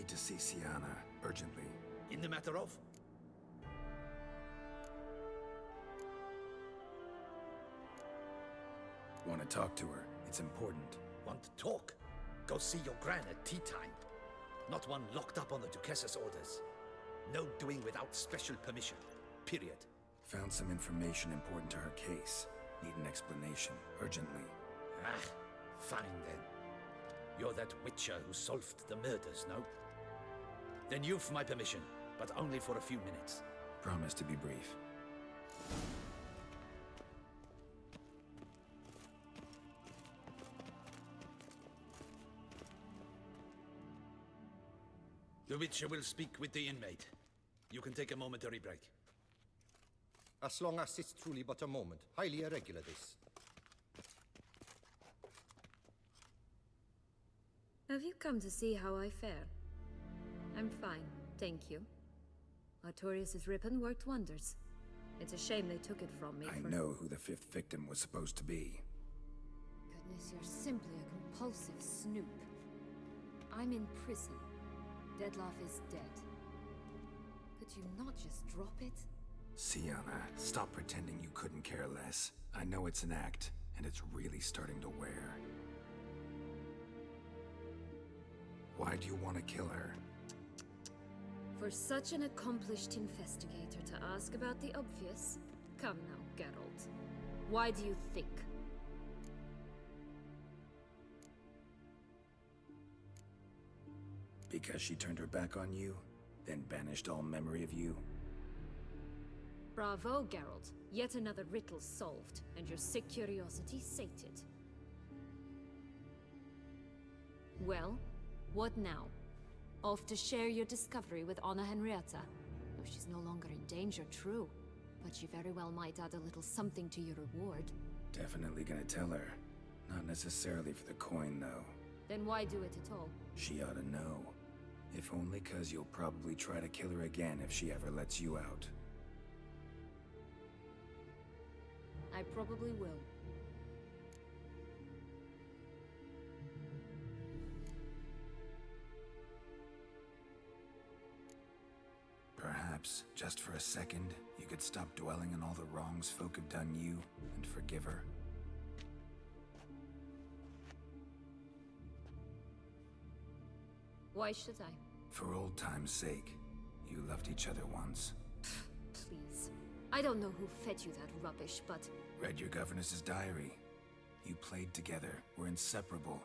need to see Sienna, urgently. In the matter of? Want to talk to her. It's important. Want to talk? Go see your gran at tea time. Not one locked up on the Duchess's orders. No doing without special permission. Period. Found some information important to her case. Need an explanation, urgently. Ah, fine then. You're that witcher who solved the murders, no? Then you've my permission, but only for a few minutes. Promise to be brief. The witcher will speak with the inmate. You can take a momentary break. As long as it's truly but a moment. Highly irregular, this. Have you come to see how I fare? I'm fine, thank you. Artorius' ribbon worked wonders. It's a shame they took it from me. I know who the fifth victim was supposed to be. Goodness, you're simply a compulsive snoop. I'm in prison. Deadloff is dead. Could you not just drop it? Sienna, stop pretending you couldn't care less. I know it's an act, and it's really starting to wear. Why do you want to kill her? For such an accomplished investigator to ask about the obvious? Come now, Geralt. Why do you think? Because she turned her back on you, then banished all memory of you? Bravo, Geralt. Yet another riddle solved, and your sick curiosity sated. Well, what now? Off to share your discovery with Anna Henrietta? No, she's no longer in danger, true. But she very well might add a little something to your reward. Definitely gonna tell her. Not necessarily for the coin, though. Then why do it at all? She ought to know. If only 'cause you'll probably try to kill her again if she ever lets you out. I probably will. Perhaps, just for a second, you could stop dwelling on all the wrongs folk have done you, and forgive her. Why should I? For old time's sake. You loved each other once. Please. I don't know who fed you that rubbish, but... Read your governess's diary. You played together, were inseparable.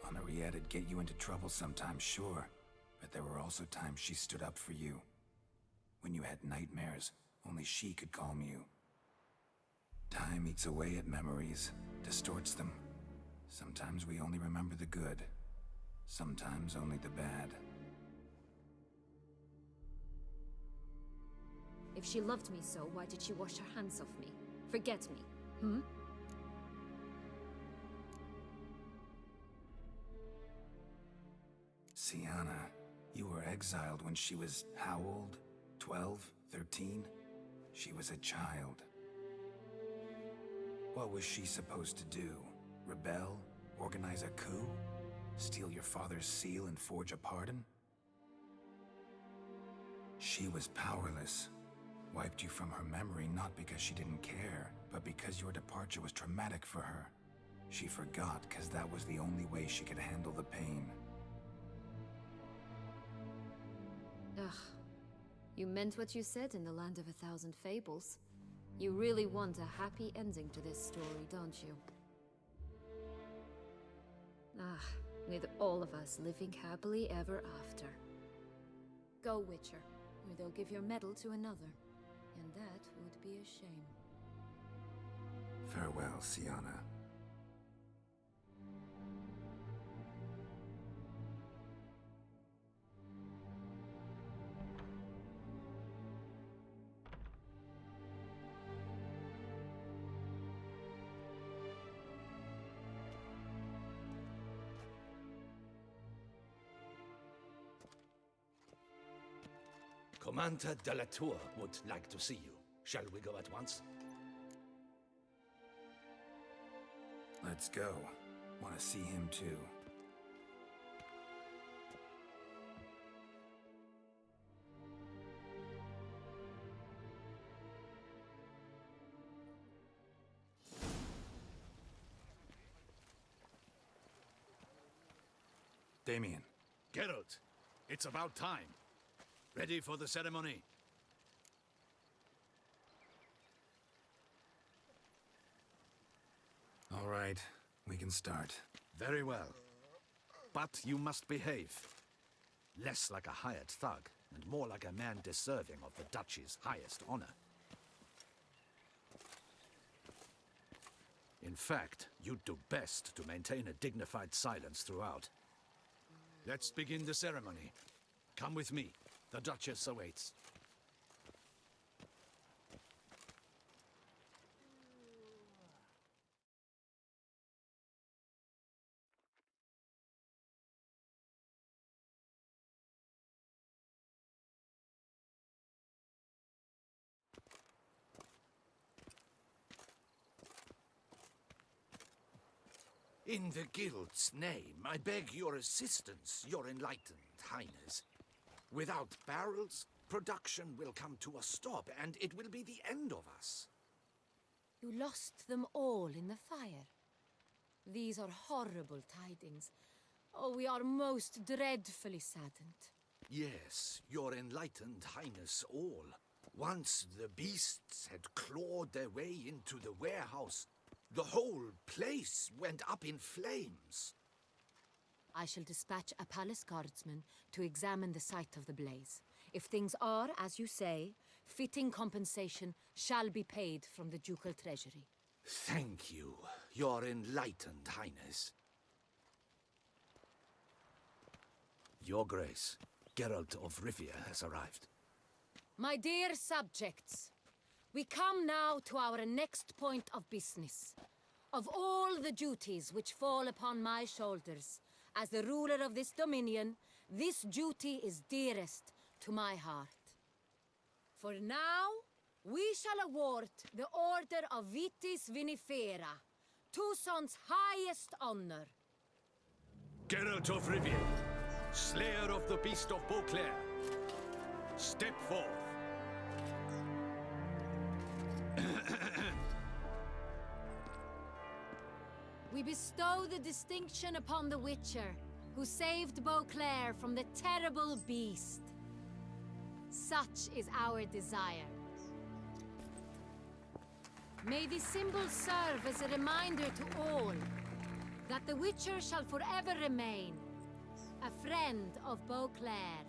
Henriette'd get you into trouble sometimes, sure. But there were also times she stood up for you. When you had nightmares, only she could calm you. Time eats away at memories, distorts them. Sometimes we only remember the good. Sometimes only the bad. If she loved me so, why did she wash her hands off me? Forget me, hmm? Sienna, you were exiled when she was how old? 12? 13? She was a child. What was she supposed to do? Rebel? Organize a coup? Steal your father's seal and forge a pardon? She was powerless. Wiped you from her memory not because she didn't care, but because your departure was traumatic for her. She forgot because that was the only way she could handle the pain. Ugh. You meant what you said in the Land of a Thousand Fables. You really want a happy ending to this story, don't you? Ah, with all of us living happily ever after. Go, Witcher, or they'll give your medal to another. And that would be a shame. Farewell, Sienna. Commander de la Tour would like to see you. Shall we go at once? Let's go. Want to see him too. Damien. Geralt, it's about time. Ready for the ceremony? All right, we can start. Very well. But you must behave. Less like a hired thug, and more like a man deserving of the Duchy's highest honor. In fact, you'd do best to maintain a dignified silence throughout. Let's begin the ceremony. Come with me. The Duchess awaits. In the Guild's name, I beg your assistance, your enlightened highness. Without barrels, production will come to a stop, and it will be the end of us. You lost them all in the fire. These are horrible tidings. Oh, we are most dreadfully saddened. Yes, your enlightened highness all. Once the beasts had clawed their way into the warehouse, the whole place went up in flames. I shall dispatch a palace guardsman to examine the site of the blaze. If things are, as you say, fitting compensation shall be paid from the ducal treasury. Thank you, your enlightened highness. Your Grace, Geralt of Rivia has arrived. My dear subjects, we come now to our next point of business. Of all the duties which fall upon my shoulders, as the ruler of this dominion, this duty is dearest to my heart. For now, we shall award the Order of Vitis Vinifera, Tucson's highest honor. Geralt of Rivia, Slayer of the Beast of Beauclair, step forth. We bestow the distinction upon the Witcher, who saved Beauclair from the terrible beast. Such is our desire. May this symbol serve as a reminder to all that the Witcher shall forever remain a friend of Beauclair.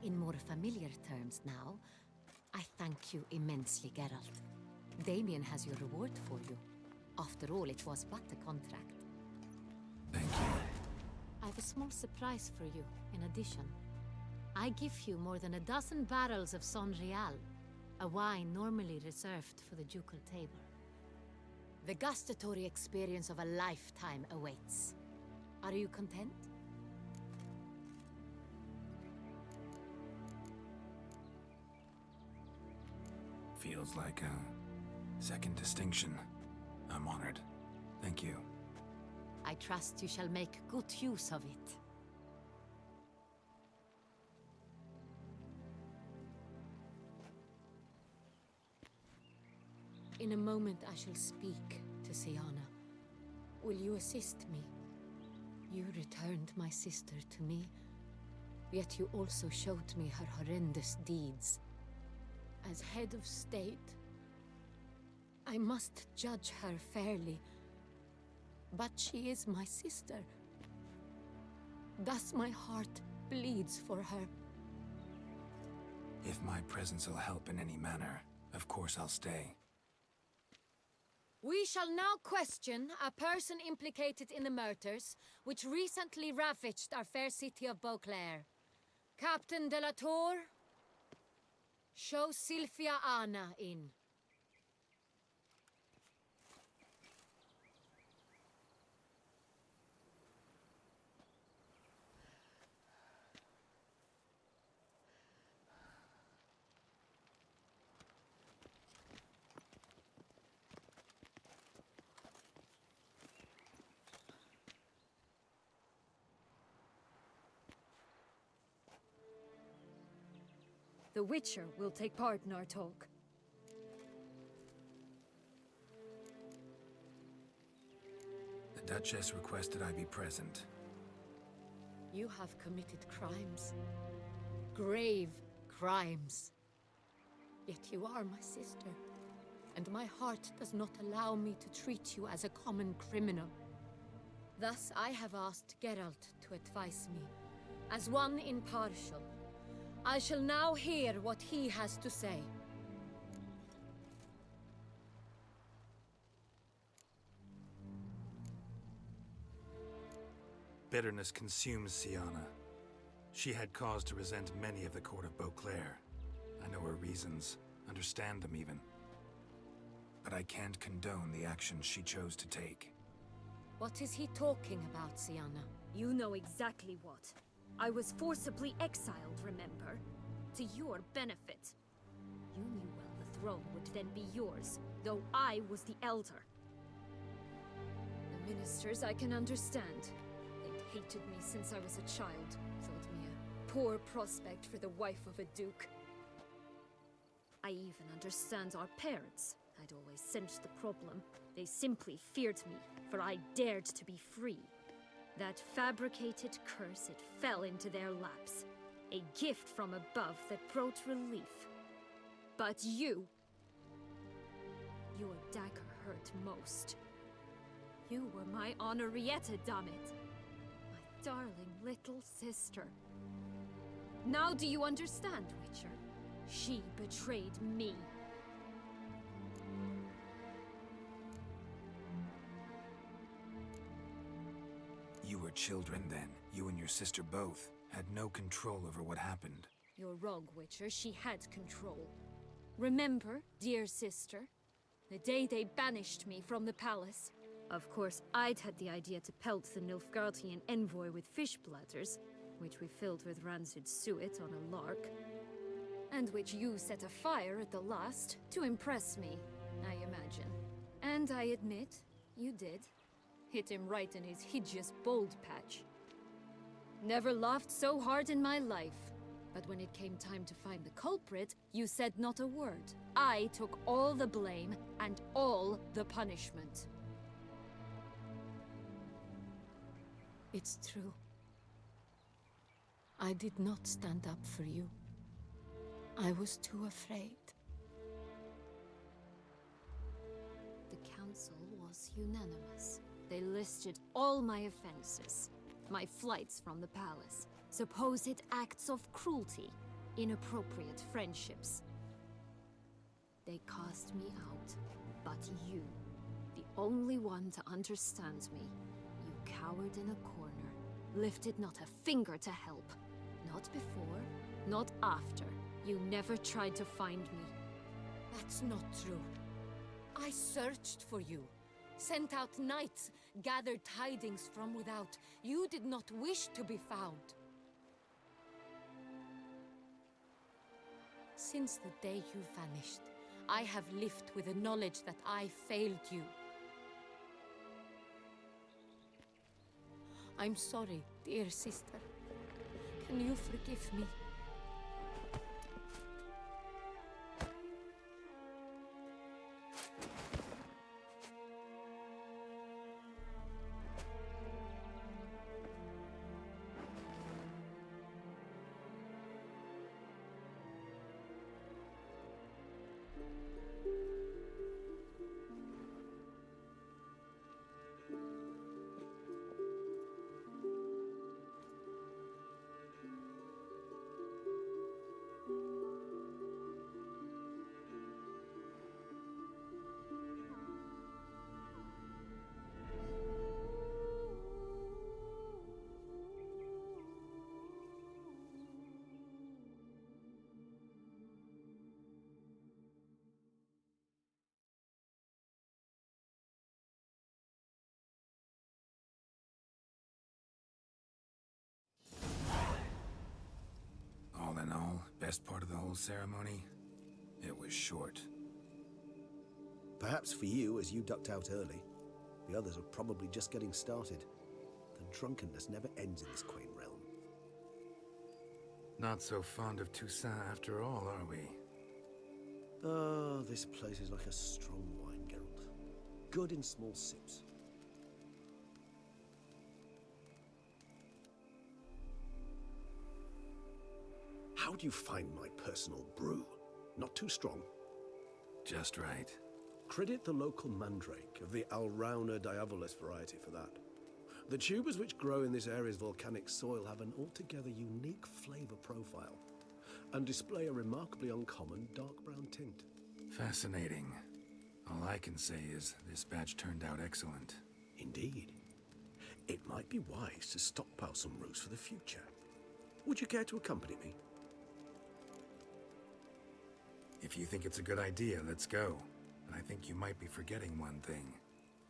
In more familiar terms now, I thank you immensely, Geralt. Damien has your reward for you. After all, it was but a contract. Thank you. I have a small surprise for you, in addition. I give you more than a dozen barrels of Son Real, a wine normally reserved for the ducal table. The gustatory experience of a lifetime awaits. Are you content? Feels like a second distinction. I'm honored. Thank you. I trust you shall make good use of it. In a moment I shall speak to Siana. Will you assist me? You returned my sister to me, yet you also showed me her horrendous deeds. As head of state, I must judge her fairly. But she is my sister. Thus my heart bleeds for her. If my presence will help in any manner, of course I'll stay. We shall now question a person implicated in the murders which recently ravaged our fair city of Beauclair. Captain de la Tour, show Sylvia Anna in. The Witcher will take part in our talk. Duchess requested I be present. You have committed crimes. Grave crimes. Yet you are my sister, and my heart does not allow me to treat you as a common criminal. Thus, I have asked Geralt to advise me, as one impartial. I shall now hear what he has to say. Bitterness consumes Sienna. She had cause to resent many of the court of Beauclair. I know her reasons, understand them even. But I can't condone the actions she chose to take. What is he talking about, Sienna? You know exactly what. I was forcibly exiled, remember? To your benefit. You knew well the throne would then be yours, though I was the elder. The ministers I can understand. They'd hated me since I was a child, thought me a poor prospect for the wife of a duke. I even understand our parents. I'd always sensed the problem. They simply feared me, for I dared to be free. That fabricated curse, it fell into their laps. A gift from above that brought relief. But you... Your dagger hurt most. You were my Henrietta, damn it. My darling little sister. Now do you understand, Witcher? She betrayed me. You were children then. You and your sister both had no control over what happened. You're wrong, Witcher. She had control. Remember, dear sister? The day they banished me from the palace. Of course, I'd had the idea to pelt the Nilfgaardian envoy with fish bladders, which we filled with rancid suet on a lark. And which you set afire at the last, to impress me, I imagine. And I admit, you did. Hit him right in his hideous bald patch. Never laughed so hard in my life. But when it came time to find the culprit, you said not a word. I took all the blame and all the punishment. It's true. I did not stand up for you. I was too afraid. The council was unanimous. They listed all my offenses. My flights from the palace, supposed acts of cruelty, inappropriate friendships. They cast me out, but you, the only one to understand me, you cowered in a corner, lifted not a finger to help. Not before, not after. You never tried to find me. That's not true. I searched for you. Sent out knights, gathered tidings from without. You did not wish to be found. Since the day you vanished, I have lived with the knowledge that I failed you. I'm sorry, dear sister. Can you forgive me? All in all, best part of the whole ceremony? It was short. Perhaps for you, as you ducked out early. The others are probably just getting started. The drunkenness never ends in this quaint realm. Not so fond of Toussaint after all, are we? Oh, this place is like a strong wine, Geralt. Good in small sips. How do you find my personal brew? Not too strong? Just right. Credit the local mandrake of the Alrauna diavolis variety for that. The tubers which grow in this area's volcanic soil have an altogether unique flavor profile and display a remarkably uncommon dark brown tint. Fascinating. All I can say is this batch turned out excellent. Indeed. It might be wise to stockpile some roots for the future. Would you care to accompany me? If you think it's a good idea, let's go. But I think you might be forgetting one thing.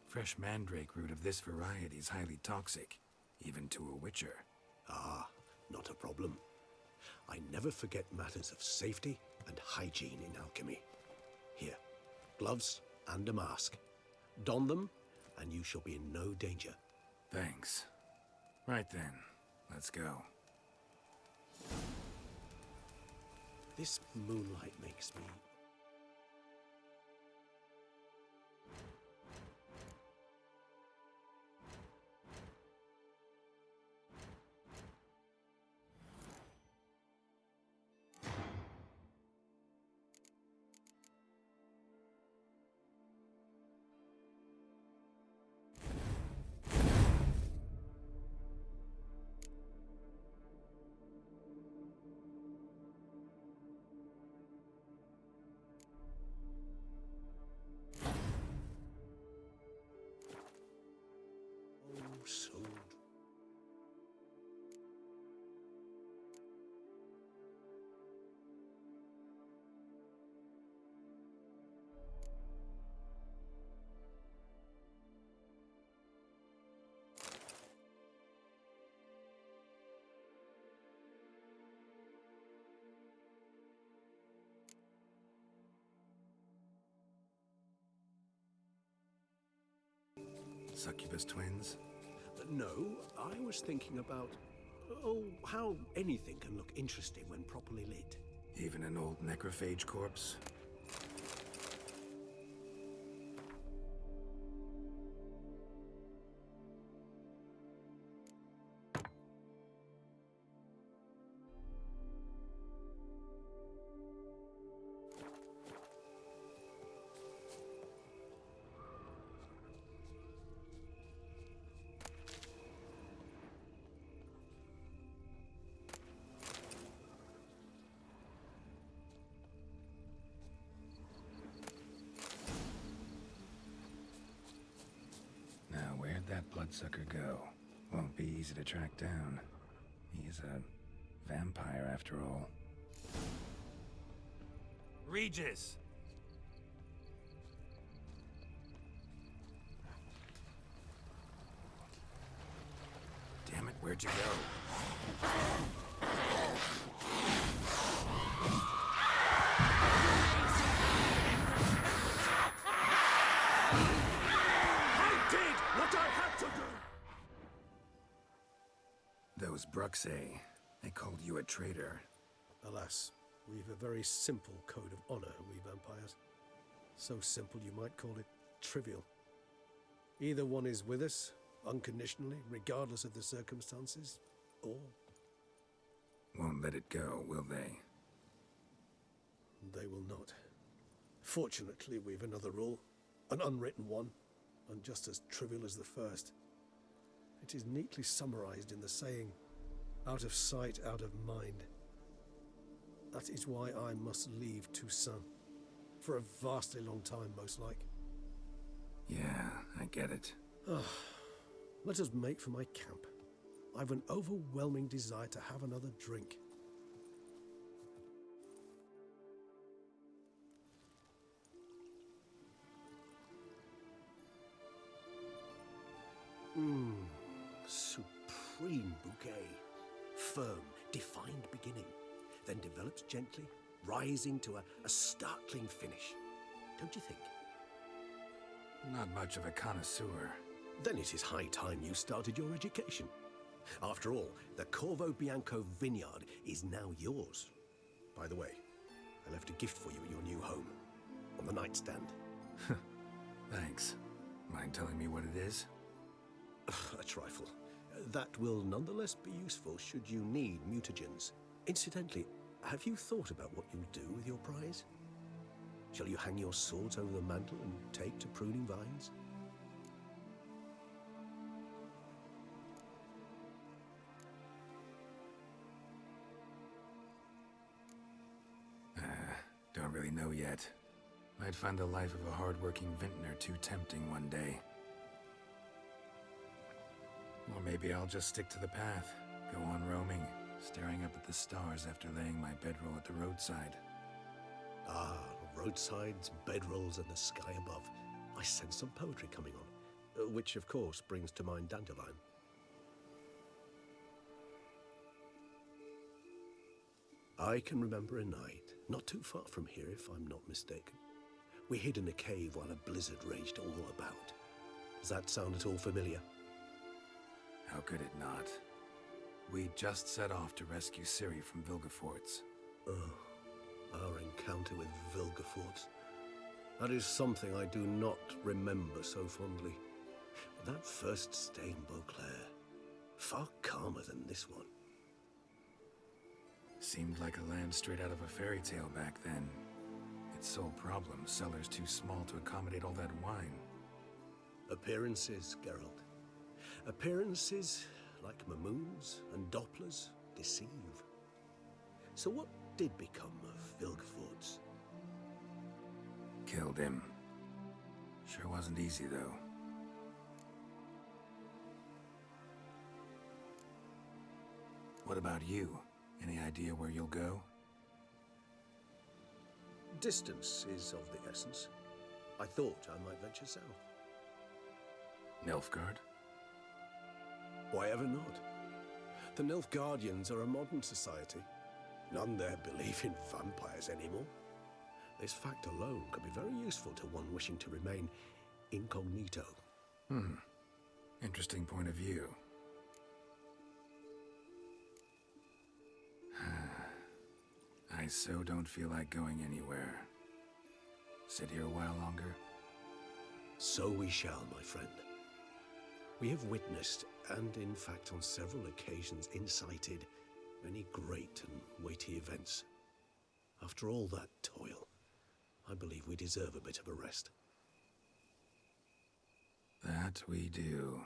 Fresh mandrake root of this variety is highly toxic, even to a witcher. Ah, not a problem. I never forget matters of safety and hygiene in alchemy. Here, gloves and a mask. Don them, and you shall be in no danger. Thanks. Right then, let's go. This moonlight makes me... Oh, so... Succubus twins? No, I was thinking about... Oh, how anything can look interesting when properly lit. Even an old necrophage corpse? That bloodsucker go? Won't be easy to track down. He's a vampire after all. Regis! Damn it, where'd you go? Those Bruxay, they called you a traitor. Alas, we've a very simple code of honor, we vampires. So simple you might call it trivial. Either one is with us, unconditionally, regardless of the circumstances, or... Won't let it go, will they? They will not. Fortunately, we've another rule, an unwritten one, and just as trivial as the first. It is neatly summarized in the saying, out of sight, out of mind. That is why I must leave Toussaint. For a vastly long time, most like. Yeah, I get it. Let us make for my camp. I've an overwhelming desire to have another drink. Supreme bouquet. Firm, defined beginning, then develops gently, rising to a startling finish. Don't you think? Not much of a connoisseur. Then it is high time you started your education. After all, the Corvo Bianco vineyard is now yours. By the way, I left a gift for you at your new home, on the nightstand. Thanks. Mind telling me what it is? A trifle. That will nonetheless be useful should you need mutagens. Incidentally, Have you thought about what you'll do with your prize? Shall you hang your swords over the mantle and take to pruning vines? Don't really know yet. Might find the life of a hard-working vintner too tempting one day. Or maybe I'll just stick to the path, go on roaming, staring up at the stars after laying my bedroll at the roadside. Ah, roadsides, bedrolls, and the sky above. I sense some poetry coming on, which of course brings to mind Dandelion. I can remember a night, not too far from here if I'm not mistaken. We hid in a cave while a blizzard raged all about. Does that sound at all familiar? How could it not? We just set off to rescue Ciri from Vilgefortz. Our encounter with Vilgefortz. That is something I do not remember so fondly. But that first stay in Beauclair, far calmer than this one. Seemed like a land straight out of a fairy tale back then. Its sole problem, cellars too small to accommodate all that wine. Appearances, Geralt. Appearances, like Mamoons and Dopplers, deceive. So what did become of Vilgefortz? Killed him. Sure wasn't easy, though. What about you? Any idea where you'll go? Distance is of the essence. I thought I might venture south. Nilfgaard? Why ever not? The Nilfgaardians are a modern society. None there believe in vampires anymore. This fact alone could be very useful to one wishing to remain incognito. Interesting point of view. I so don't feel like going anywhere. Sit here a while longer? So we shall, my friend. We have witnessed, and in fact on several occasions incited, many great and weighty events. After all that toil, I believe we deserve a bit of a rest. That we do.